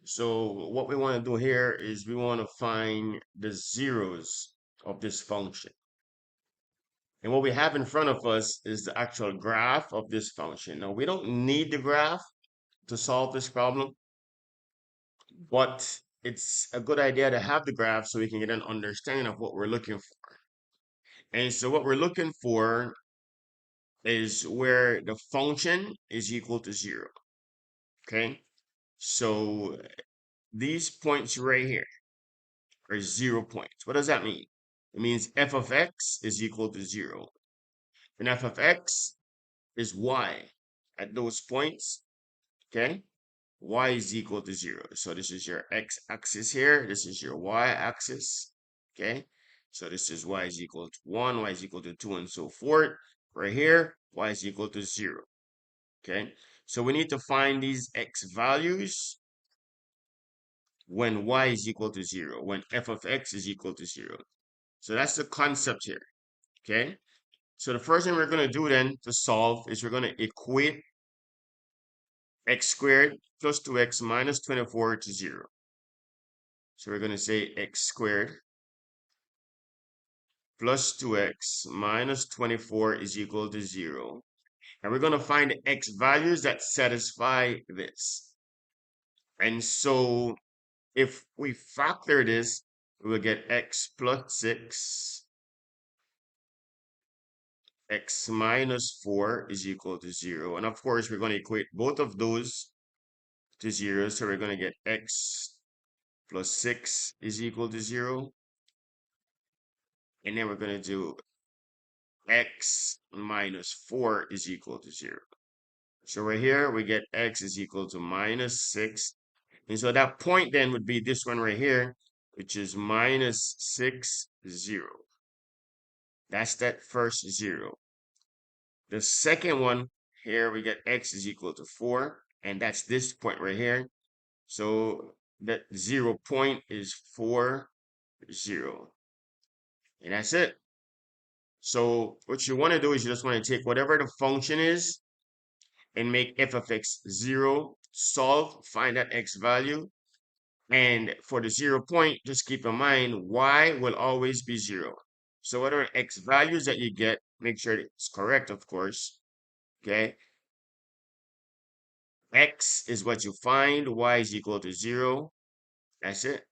So what we want to do here is we want to find the zeros of this function. And what we have in front of us is the actual graph of this function. Now, we don't need the graph to solve this problem, but it's a good idea to have the graph so we can get an understanding of what we're looking for. And so what we're looking for is where the function is equal to 0. Okay, so these points right here are 0 points. What does that mean? It means f of x is equal to 0. And f of x is y at those points. Okay, y is equal to 0. So this is your x-axis here. This is your y-axis. Okay, so this is y is equal to 1, y is equal to 2, and so forth. Right here, y is equal to 0. Okay, so we need to find these x values when y is equal to 0, when f of x is equal to 0. So that's the concept here. Okay, so the first thing we're going to do then to solve is we're going to equate x squared plus 2x minus 24 to 0. So we're going to say x squared plus 2x minus 24 is equal to 0. And we're going to find the x values that satisfy this. And so if we factor this, we will get x plus 6, x minus 4 is equal to 0. And of course, we're going to equate both of those to 0. So we're going to get x plus 6 is equal to 0. And then we're going to do x minus 4 is equal to 0. So right here, we get x is equal to minus 6. And so that point then would be this one right here, which is minus 6, 0. That's that first 0. The second one here, we get x is equal to 4. And that's this point right here. So that 0 point is 4, 0. And that's it. So what you want to do is you just want to take whatever the function is and make f of x 0, solve, find that x value. And for the 0 point, just keep in mind, y will always be 0. So whatever x values that you get, make sure it's correct, of course. Okay. X is what you find, y is equal to 0. That's it.